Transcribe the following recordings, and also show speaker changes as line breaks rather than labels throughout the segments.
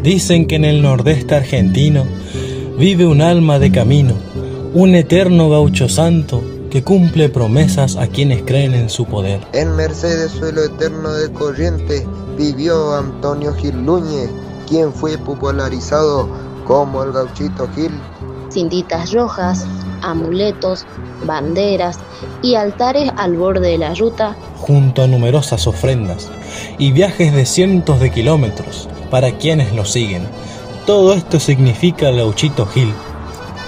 Dicen que en el nordeste argentino vive un alma de camino, un eterno gaucho santo que cumple promesas a quienes creen en su poder.
En Mercedes, suelo eterno de Corrientes, vivió Antonio Gil Núñez, quien fue popularizado como el Gauchito Gil.
Cintitas rojas, amuletos, banderas y altares al borde de la ruta,
junto a numerosas ofrendas y viajes de cientos de kilómetros para quienes lo siguen. Todo esto significa el Gauchito Gil.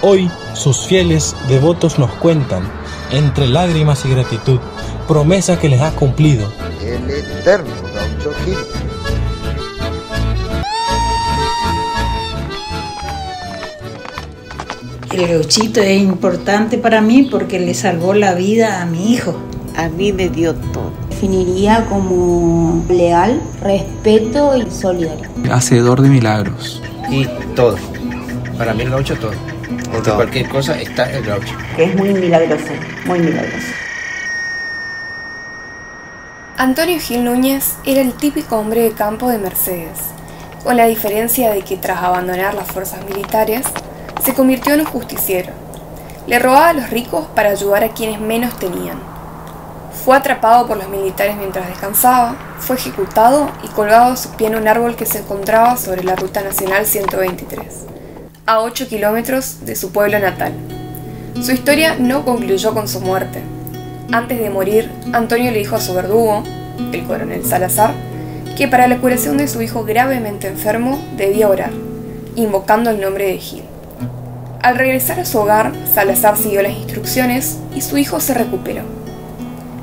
Hoy sus fieles devotos nos cuentan, entre lágrimas y gratitud, promesas que les ha cumplido
el eterno Gaucho Gil.
El gauchito es importante para mí porque le salvó la vida a mi hijo.
A mí me dio todo.
Definiría como leal, respeto y solidario.
Hacedor de milagros.
Y todo. Para mí el gaucho todo. Porque cualquier cosa está el gaucho.
Que es muy milagroso, muy milagroso.
Antonio Gil Núñez era el típico hombre de campo de Mercedes, con la diferencia de que tras abandonar las fuerzas militares, se convirtió en un justiciero. Le robaba a los ricos para ayudar a quienes menos tenían. Fue atrapado por los militares mientras descansaba, fue ejecutado y colgado a su pie en un árbol que se encontraba sobre la Ruta Nacional 123, a 8 kilómetros de su pueblo natal. Su historia no concluyó con su muerte. Antes de morir, Antonio le dijo a su verdugo, el coronel Salazar, que para la curación de su hijo gravemente enfermo debía orar, invocando el nombre de Gil. Al regresar a su hogar, Salazar siguió las instrucciones y su hijo se recuperó.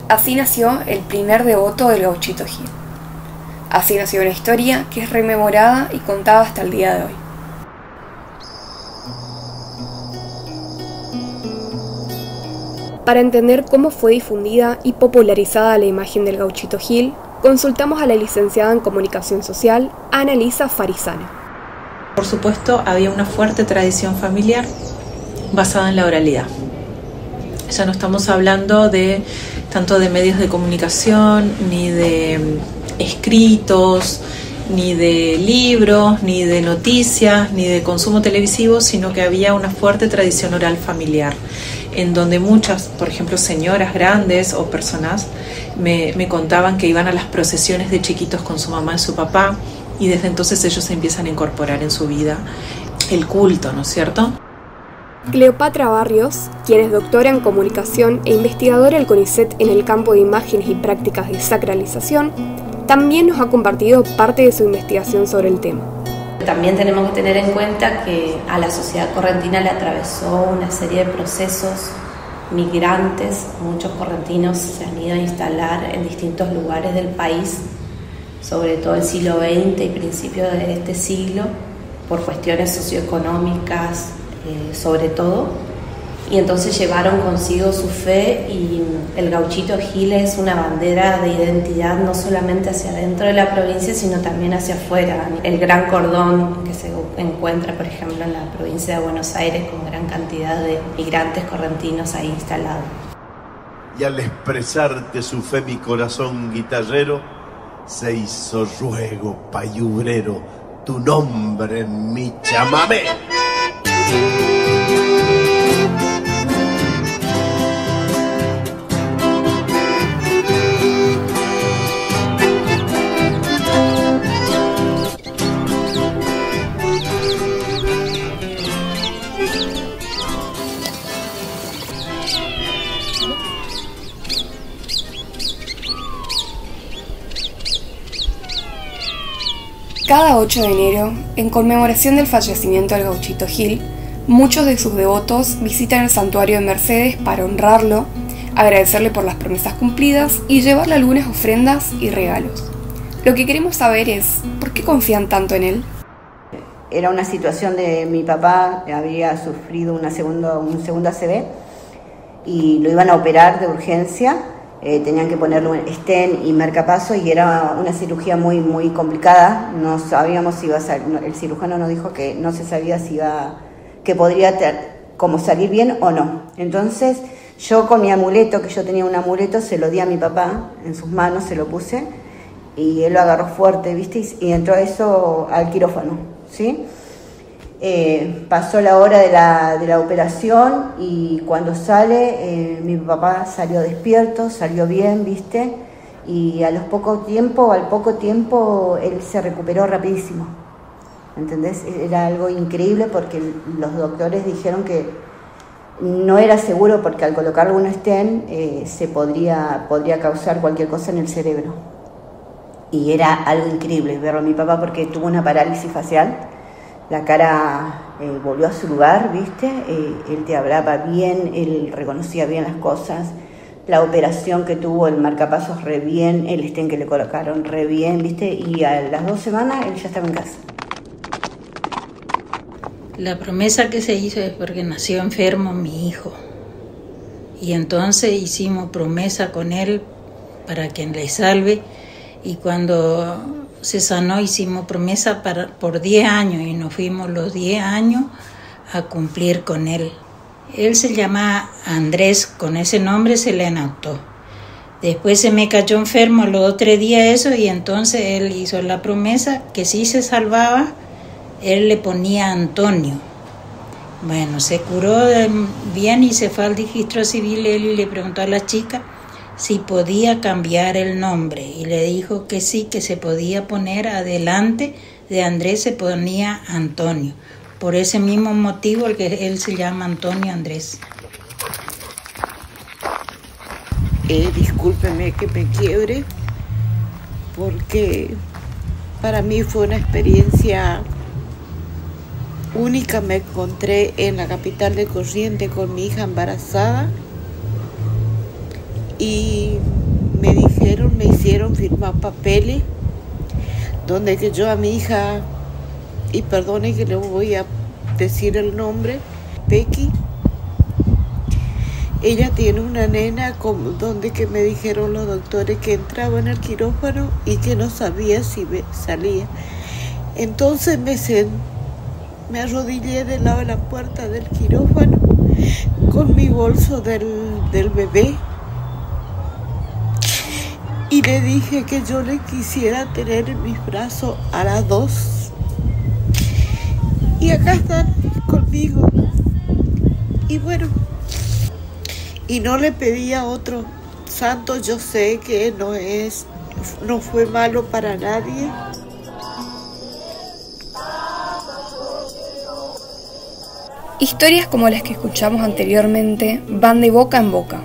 Así nació el primer devoto del Gauchito Gil. Así nació una historia que es rememorada y contada hasta el día de hoy. Para entender cómo fue difundida y popularizada la imagen del Gauchito Gil, consultamos a la licenciada en Comunicación Social, Ana Elisa Farizano.
Por supuesto, había una fuerte tradición familiar basada en la oralidad. Ya no estamos hablando de tanto de medios de comunicación, ni de escritos, ni de libros, ni de noticias, ni de consumo televisivo, sino que había una fuerte tradición oral familiar, en donde muchas, por ejemplo, señoras grandes o personas me contaban que iban a las procesiones de chiquitos con su mamá y su papá, y desde entonces ellos se empiezan a incorporar en su vida el culto, ¿no es cierto?
Cleopatra Barrios, quien es doctora en comunicación e investigadora del CONICET en el campo de imágenes y prácticas de sacralización, también nos ha compartido parte de su investigación sobre el tema.
También tenemos que tener en cuenta que a la sociedad correntina le atravesó una serie de procesos migrantes. Muchos correntinos se han ido a instalar en distintos lugares del país, sobre todo el siglo XX y principios de este siglo, por cuestiones socioeconómicas sobre todo, y entonces llevaron consigo su fe, y el Gauchito Gil es una bandera de identidad no solamente hacia adentro de la provincia, sino también hacia afuera. El gran cordón que se encuentra, por ejemplo, en la provincia de Buenos Aires, con gran cantidad de migrantes correntinos ahí instalados.
Y al expresarte su fe mi corazón guitarrero, se hizo ruego payubrero tu nombre en mi chamamé.
Cada 8 de enero, en conmemoración del fallecimiento del Gauchito Gil, muchos de sus devotos visitan el santuario de Mercedes para honrarlo, agradecerle por las promesas cumplidas y llevarle algunas ofrendas y regalos. Lo que queremos saber es, ¿por qué confían tanto en él?
Era una situación de mi papá, había sufrido un segundo ACV y lo iban a operar de urgencia. Tenían que ponerle un stent y marcapaso y era una cirugía muy muy complicada. No sabíamos si iba a salir, el cirujano nos dijo que no se sabía que podría como salir bien o no. Entonces yo con mi amuleto, que yo tenía un amuleto, se lo di a mi papá en sus manos, se lo puse y él lo agarró fuerte, ¿viste? Y entró eso al quirófano. ¿sí? Pasó la hora de la operación y cuando sale, mi papá salió despierto, salió bien, ¿viste? Y al poco tiempo él se recuperó rapidísimo, ¿entendés? Era algo increíble porque los doctores dijeron que no era seguro porque al colocarle un stent se podría causar cualquier cosa en el cerebro. Y era algo increíble verlo a mi papá porque tuvo una parálisis facial, la cara volvió a su lugar, ¿viste? Él te hablaba bien, él reconocía bien las cosas, la operación que tuvo, el marcapasos re bien, el stent que le colocaron re bien, ¿viste? Y a las 2 semanas él ya estaba en casa.
La promesa que se hizo es porque nació enfermo mi hijo. Y entonces hicimos promesa con él para que le salve. Y cuando se sanó hicimos promesa por 10 años y nos fuimos los 10 años a cumplir con él. Él se llama Andrés, con ese nombre se le anotó. Después se me cayó enfermo los 2 o 3 días eso y entonces él hizo la promesa que si se salvaba, él le ponía Antonio. Bueno, se curó bien y se fue al registro civil. Él le preguntó a la chica si podía cambiar el nombre y le dijo que sí, que se podía poner adelante de Andrés, se ponía Antonio. Por ese mismo motivo el que él se llama Antonio Andrés.
Discúlpeme que me quiebre, porque para mí fue una experiencia única. Me encontré en la capital de Corrientes con mi hija embarazada y me hicieron firmar papeles donde que yo a mi hija, y perdone que le voy a decir el nombre, Pequi, ella tiene una nena donde que me dijeron los doctores que entraba en el quirófano y que no sabía si salía. Entonces me arrodillé del lado de la puerta del quirófano con mi bolso del bebé y le dije que yo le quisiera tener en mis brazos a las 2. Y acá están conmigo. Y bueno, y no le pedí a otro santo, yo sé que no fue malo para nadie.
Historias como las que escuchamos anteriormente van de boca en boca,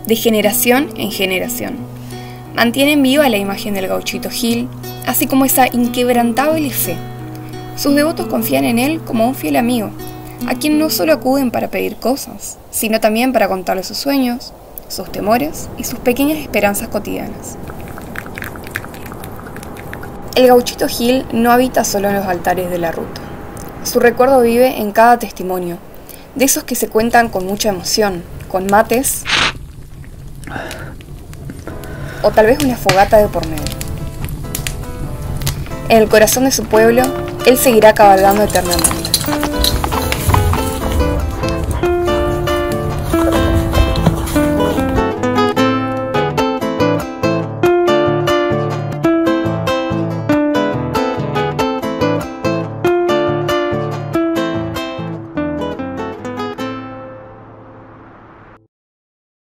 de generación en generación. Mantienen viva la imagen del Gauchito Gil, así como esa inquebrantable fe. Sus devotos confían en él como un fiel amigo, a quien no solo acuden para pedir cosas, sino también para contarle sus sueños, sus temores y sus pequeñas esperanzas cotidianas. El Gauchito Gil no habita solo en los altares de la ruta. Su recuerdo vive en cada testimonio, de esos que se cuentan con mucha emoción, con mates o tal vez una fogata de por medio. En el corazón de su pueblo, él seguirá cabalgando eternamente.